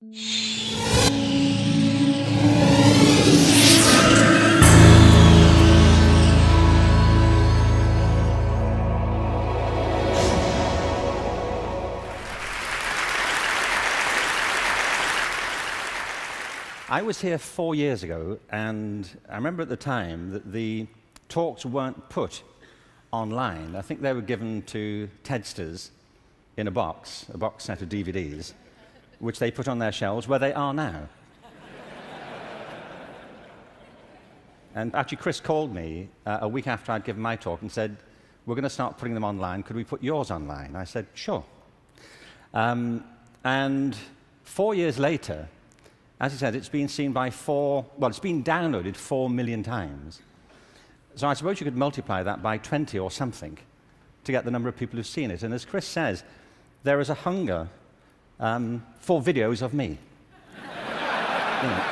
I was here 4 years ago, and I remember at the time that the talks weren't put online. I think they were given to TEDsters in a box set of DVDs, which they put on their shelves where they are now. And actually, Chris called me a week after I'd given my talk and said, "We're going to start putting them online. Could we put yours online?" I said, "Sure." And 4 years later, as he said, it's been seen by it's been downloaded 4 million times. So I suppose you could multiply that by 20 or something to get the number of people who've seen it. And as Chris says, there is a hunger for videos of me. You know.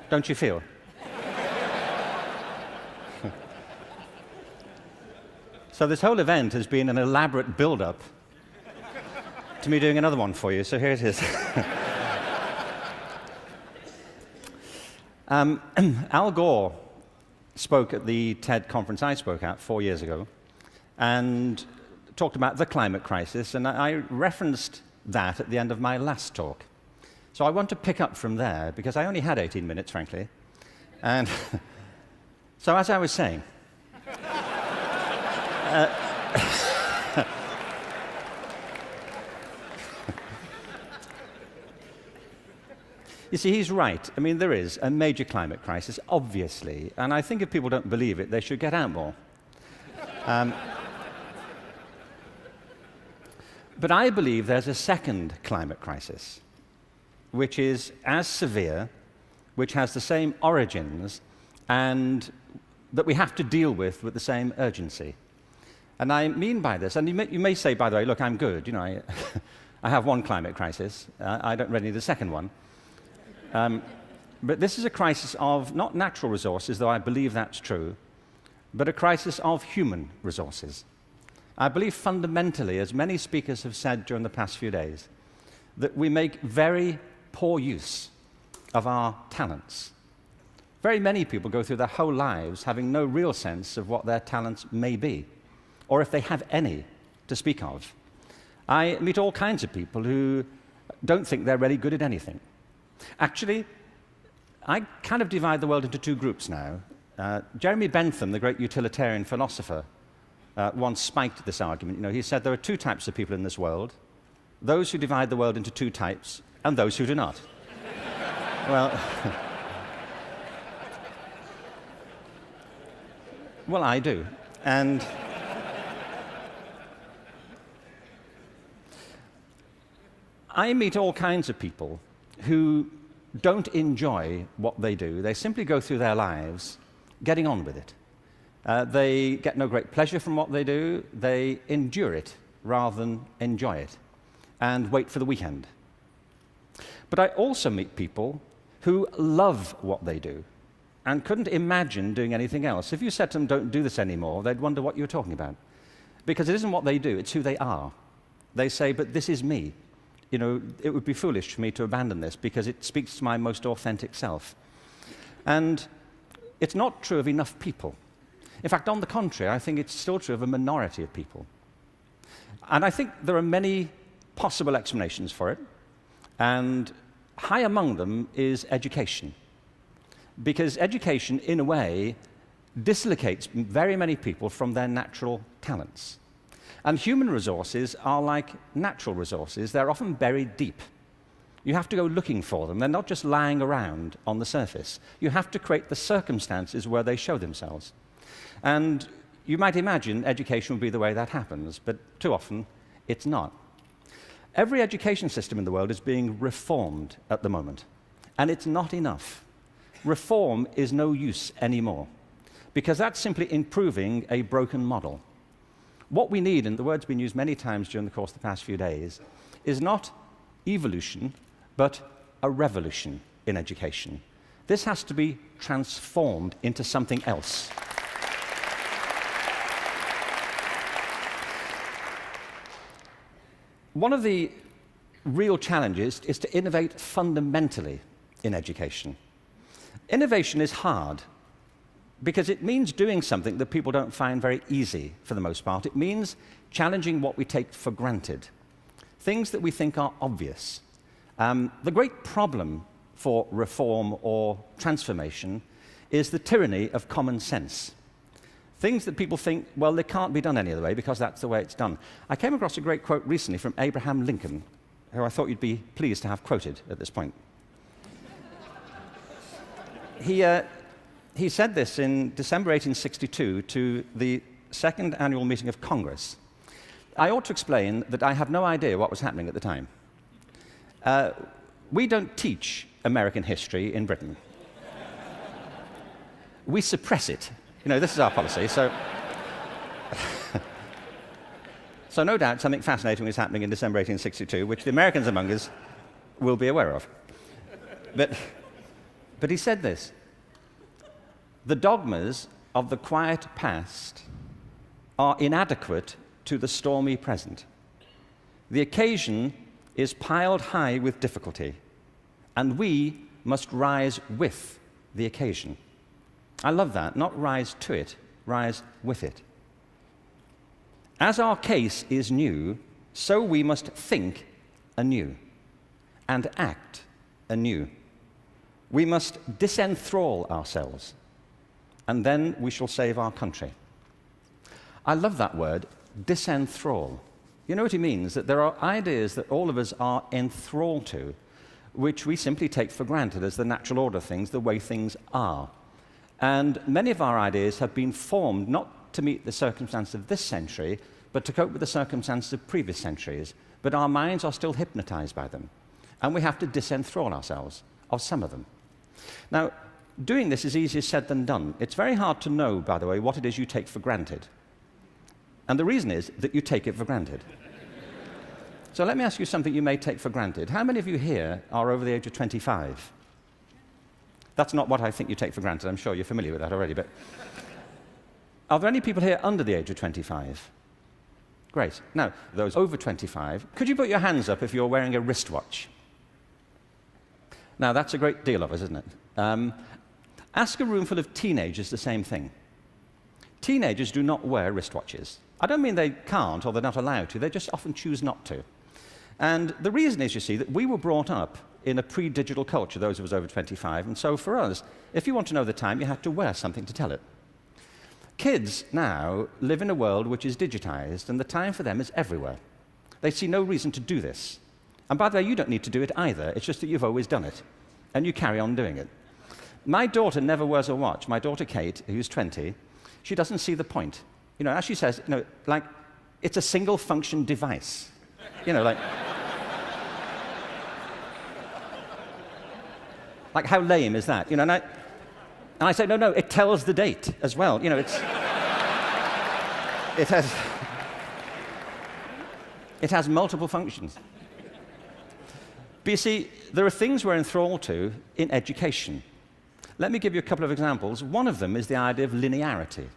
Don't you feel? So this whole event has been an elaborate build-up to me doing another one for you, so here it is. Al Gore spoke at the TED conference I spoke at 4 years ago and talked about the climate crisis, and I referenced that at the end of my last talk. So I want to pick up from there, because I only had 18 minutes, frankly. And so as I was saying, you see, he's right. I mean, there is a major climate crisis, obviously, and I think if people don't believe it, they should get out more. But I believe there's a second climate crisis, which is as severe, which has the same origins, and that we have to deal with the same urgency. And I mean by this, and you may say, by the way, look, I'm good. You know, I have one climate crisis. I don't really need a second one. But this is a crisis of not natural resources, though I believe that's true, but a crisis of human resources. I believe fundamentally, as many speakers have said during the past few days, that we make very poor use of our talents. Very many people go through their whole lives having no real sense of what their talents may be, or if they have any to speak of. I meet all kinds of people who don't think they're really good at anything. Actually, I kind of divide the world into two groups now. Jeremy Bentham, the great utilitarian philosopher, once spiked this argument. You know, he said there are two types of people in this world: those who divide the world into two types, and those who do not. Well, well, I do. And I meet all kinds of people who don't enjoy what they do. They simply go through their lives getting on with it. They get no great pleasure from what they do. They endure it rather than enjoy it and wait for the weekend. But I also meet people who love what they do and couldn't imagine doing anything else. If you said to them, "Don't do this anymore," they'd wonder what you were talking about. Because it isn't what they do, it's who they are. They say, "But this is me. You know, it would be foolish for me to abandon this because it speaks to my most authentic self." And it's not true of enough people. In fact, on the contrary, I think it's still true of a minority of people. And I think there are many possible explanations for it, and high among them is education. Because education, in a way, dislocates very many people from their natural talents. And human resources are like natural resources. They're often buried deep. You have to go looking for them. They're not just lying around on the surface. You have to create the circumstances where they show themselves. And you might imagine education would be the way that happens, but too often it's not. Every education system in the world is being reformed at the moment, and it's not enough. Reform is no use anymore, because that's simply improving a broken model. What we need, and the word's been used many times during the course of the past few days, is not evolution, but a revolution in education. This has to be transformed into something else. One of the real challenges is to innovate fundamentally in education. Innovation is hard because it means doing something that people don't find very easy for the most part. It means challenging what we take for granted, things that we think are obvious. The great problem for reform or transformation is the tyranny of common sense. Things that people think, well, they can't be done any other way because that's the way it's done. I came across a great quote recently from Abraham Lincoln, who I thought you'd be pleased to have quoted at this point. He said this in December 1862 to the second annual meeting of Congress. I ought to explain that I have no idea what was happening at the time. We don't teach American history in Britain. We suppress it. You know, this is our policy, so... So no doubt something fascinating was happening in December 1862, which the Americans among us will be aware of. But he said this: the dogmas of the quiet past are inadequate to the stormy present. The occasion is piled high with difficulty, and we must rise with the occasion. I love that. Not rise to it, rise with it. As our case is new, so we must think anew and act anew. We must disenthrall ourselves, and then we shall save our country. I love that word, disenthrall. You know what he means? That there are ideas that all of us are enthralled to, which we simply take for granted as the natural order of things, the way things are. And many of our ideas have been formed not to meet the circumstances of this century, but to cope with the circumstances of previous centuries. But our minds are still hypnotized by them. And we have to disenthrall ourselves of some of them. Now, doing this is easier said than done. It's very hard to know, by the way, what it is you take for granted. And the reason is that you take it for granted. So let me ask you something you may take for granted. How many of you here are over the age of 25? That's not what I think you take for granted. I'm sure you're familiar with that already. But are there any people here under the age of 25? Great. Now, those over 25, could you put your hands up if you're wearing a wristwatch? Now, that's a great deal of us, isn't it? Ask a room full of teenagers the same thing. Teenagers do not wear wristwatches. I don't mean they can't or they're not allowed to. They just often choose not to. And the reason is, you see, that we were brought up in a pre-digital culture, those of us over 25, and so for us, if you want to know the time, you have to wear something to tell it. Kids now live in a world which is digitized, and the time for them is everywhere. They see no reason to do this. And by the way, you don't need to do it either. It's just that you've always done it, and you carry on doing it. My daughter never wears a watch. My daughter Kate, who's 20, she doesn't see the point. You know, as she says, you know, like, it's a single-function device. You know, like... Like, how lame is that? You know, and I say, no, it tells the date as well. You know, it has multiple functions. But you see, there are things we're enthralled to in education. Let me give you a couple of examples. One of them is the idea of linearity.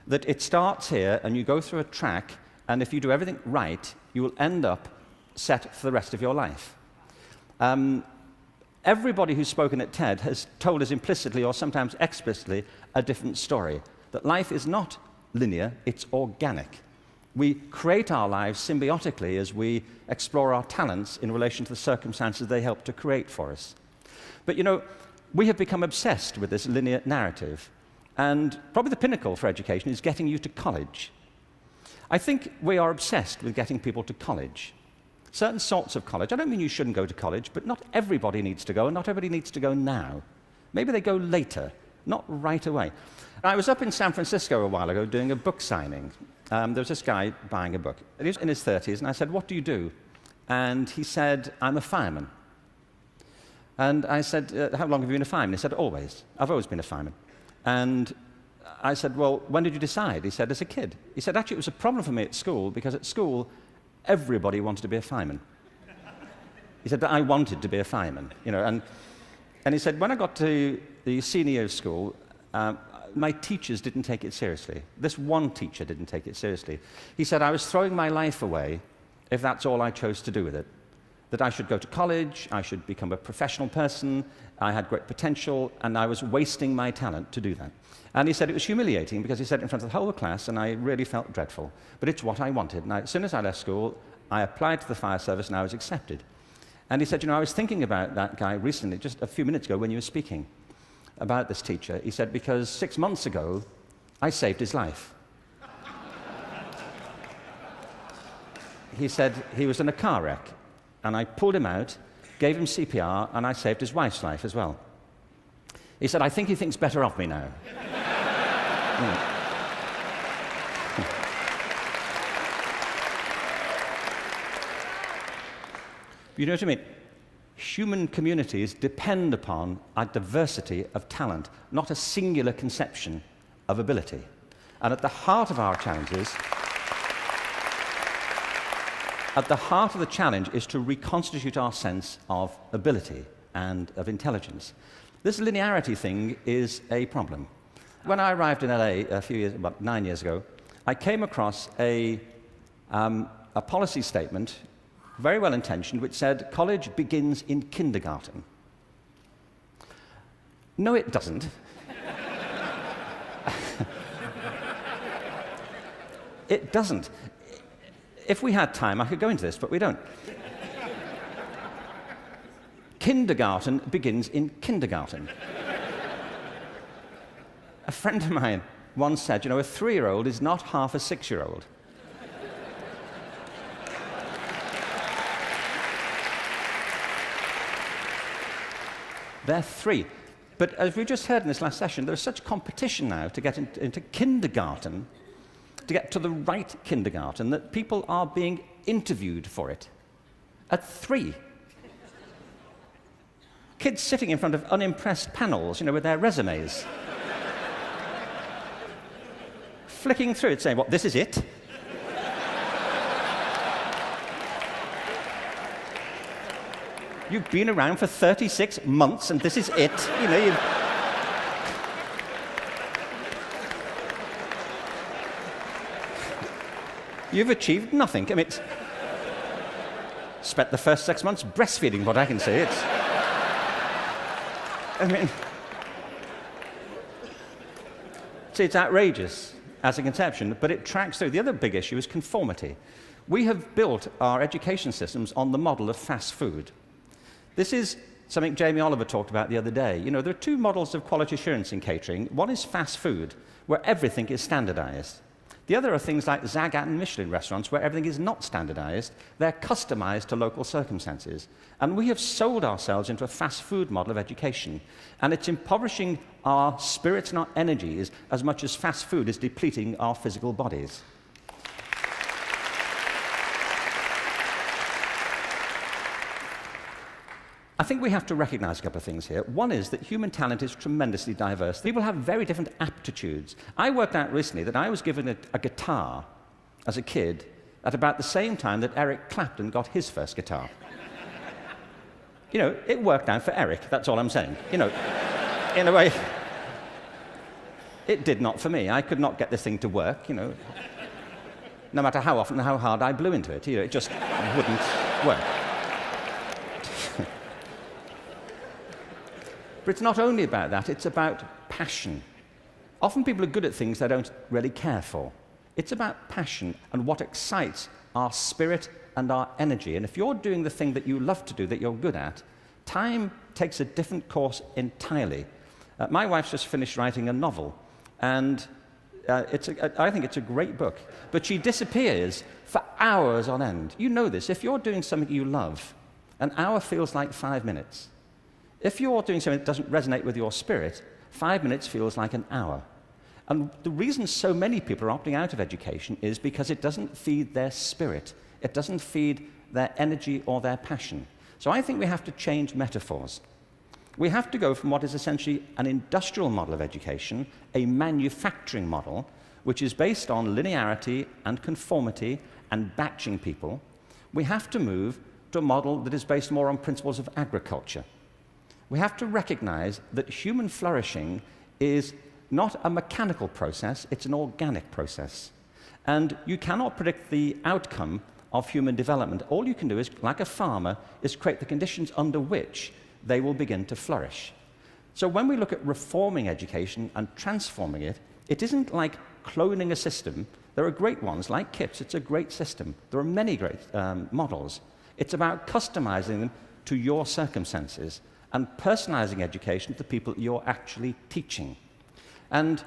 That it starts here, and you go through a track, and if you do everything right, you will end up set for the rest of your life. Everybody who's spoken at TED has told us implicitly or sometimes explicitly a different story, that life is not linear, it's organic. We create our lives symbiotically as we explore our talents in relation to the circumstances they help to create for us. But you know, we have become obsessed with this linear narrative, and probably the pinnacle for education is getting you to college. I think we are obsessed with getting people to college. Certain sorts of college. I don't mean you shouldn't go to college, but not everybody needs to go, and not everybody needs to go now. Maybe they go later, not right away. I was up in San Francisco a while ago doing a book signing. There was this guy buying a book. He was in his 30s, and I said, "What do you do?" And he said, "I'm a fireman." And I said, "How long have you been a fireman?" He said, "Always. I've always been a fireman." And I said, "Well, when did you decide?" He said, "As a kid." He said, "Actually, it was a problem for me at school, because at school, everybody wanted to be a fireman." He said, "But I wanted to be a fireman." You know, and he said, "When I got to the senior year of school, my teachers didn't take it seriously. This one teacher didn't take it seriously." He said, "I was throwing my life away if that's all I chose to do with it. That I should go to college, I should become a professional person, I had great potential, and I was wasting my talent to do that. And he said it was humiliating because he said it in front of the whole class, and I really felt dreadful. But it's what I wanted. And as soon as I left school, I applied to the fire service, and I was accepted. And he said, I was thinking about that guy recently, just a few minutes ago when you were speaking about this teacher. He said, because 6 months ago, I saved his life. He said he was in a car wreck, and I pulled him out, gave him CPR, and I saved his wife's life as well. He said, I think he thinks better of me now. You know what I mean? Human communities depend upon a diversity of talent, not a singular conception of ability. And at the heart of our challenges, at the heart of the challenge is to reconstitute our sense of ability and of intelligence. This linearity thing is a problem. When I arrived in LA about 9 years ago, I came across a policy statement, very well intentioned, which said college begins in kindergarten. No, it doesn't. It doesn't. If we had time, I could go into this, but we don't. Kindergarten begins in kindergarten. A friend of mine once said, a 3-year-old is not half a 6-year-old. They're 3. But as we just heard in this last session, there's such competition now to get into kindergarten, to get to the right kindergarten, that people are being interviewed for it at 3. Kids sitting in front of unimpressed panels, with their resumes. Flicking through it, saying, what, this is it? You've been around for 36 months and this is it. You've achieved nothing. Spent the first 6 months breastfeeding, what I can say. It's outrageous as a conception, but it tracks through. The other big issue is conformity. We have built our education systems on the model of fast food. This is something Jamie Oliver talked about the other day. There are 2 models of quality assurance in catering. One is fast food, where everything is standardized. The other are things like Zagat and Michelin restaurants, where everything is not standardized. They're customized to local circumstances. And we have sold ourselves into a fast food model of education. And it's impoverishing our spirits and our energies as much as fast food is depleting our physical bodies. I think we have to recognize a couple of things here. One is that human talent is tremendously diverse. People have very different aptitudes. I worked out recently that I was given a guitar as a kid at about the same time that Eric Clapton got his first guitar. It worked out for Eric, that's all I'm saying. In a way, it did not for me. I could not get this thing to work, no matter how often and how hard I blew into it. It just wouldn't work. But it's not only about that, it's about passion. Often people are good at things they don't really care for. It's about passion and what excites our spirit and our energy. And if you're doing the thing that you love to do, that you're good at, time takes a different course entirely. My wife's just finished writing a novel, and I think it's a great book. But she disappears for hours on end. You know this. If you're doing something you love, an hour feels like 5 minutes. If you're doing something that doesn't resonate with your spirit, 5 minutes feels like an hour. And the reason so many people are opting out of education is because it doesn't feed their spirit. It doesn't feed their energy or their passion. So I think we have to change metaphors. We have to go from what is essentially an industrial model of education, a manufacturing model, which is based on linearity and conformity and batching people. We have to move to a model that is based more on principles of agriculture. We have to recognize that human flourishing is not a mechanical process, it's an organic process. And you cannot predict the outcome of human development. All you can do is, like a farmer, is create the conditions under which they will begin to flourish. So when we look at reforming education and transforming it, it isn't like cloning a system. There are great ones, like KIPS. It's a great system. There are many great models. It's about customizing them to your circumstances and personalizing education to the people you're actually teaching. And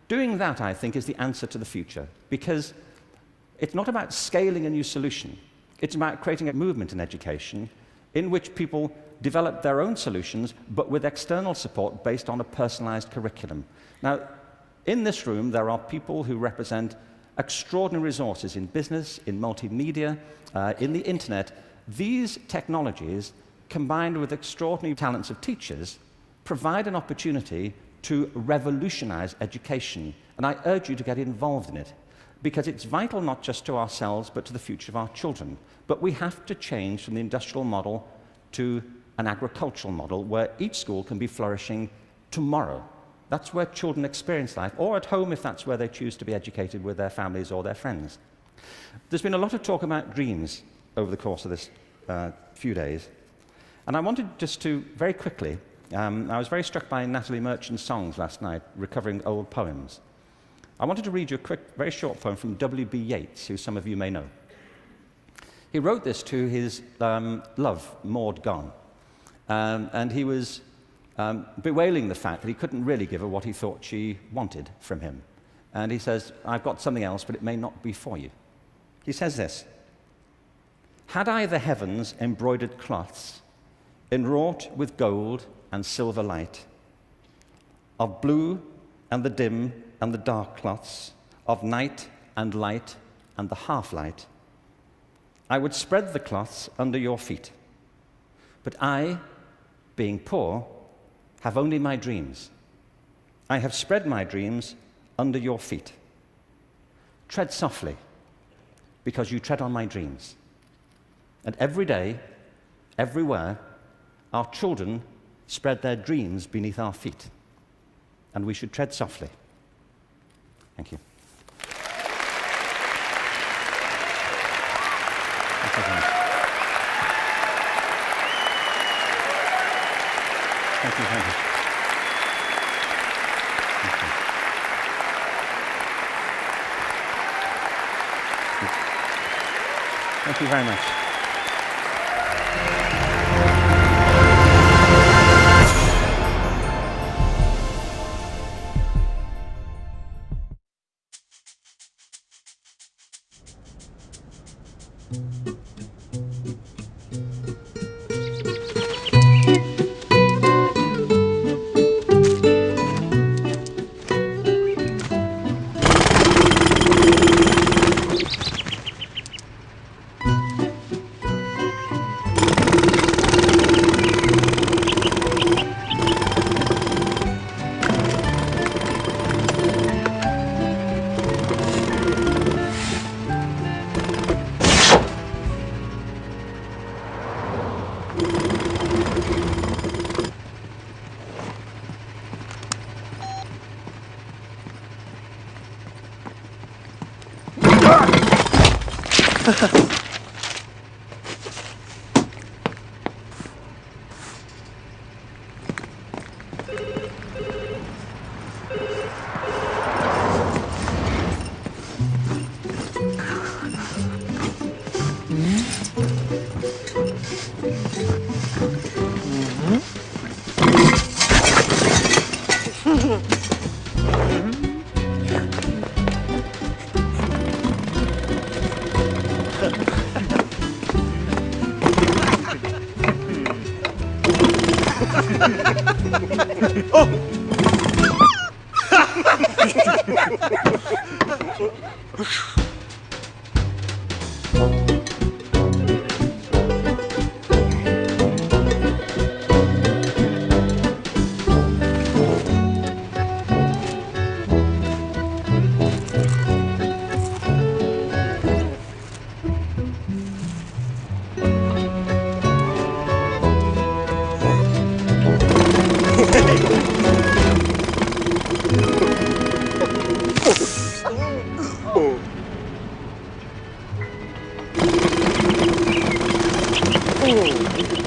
doing that, I think, is the answer to the future, because it's not about scaling a new solution. It's about creating a movement in education in which people develop their own solutions, but with external support based on a personalized curriculum. Now, in this room, there are people who represent extraordinary resources in business, in multimedia, in the internet. These technologies, combined with extraordinary talents of teachers, provide an opportunity to revolutionize education. And I urge you to get involved in it, because it's vital not just to ourselves, but to the future of our children. But we have to change from the industrial model to an agricultural model where each school can be flourishing tomorrow. That's where children experience life, or at home if that's where they choose to be educated with their families or their friends. There's been a lot of talk about dreams over the course of this few days. And I wanted just to, very quickly, I was very struck by Natalie Merchant's songs last night, recovering old poems. I wanted to read you a quick, very short poem from W.B. Yeats, who some of you may know. He wrote this to his love, Maud Gonne, and he was bewailing the fact that he couldn't really give her what he thought she wanted from him. And he says, I've got something else, but it may not be for you. He says this: had I the heavens embroidered cloths, enwrought with gold and silver light, of blue and the dim and the dark cloths, of night and light and the half-light, I would spread the cloths under your feet. But I, being poor, have only my dreams. I have spread my dreams under your feet. Tread softly, because you tread on my dreams. And every day, everywhere, our children spread their dreams beneath our feet. And we should tread softly. Thank you. Thank you very much. Thank you, thank you. Thank you. Thank you very much. Ooh.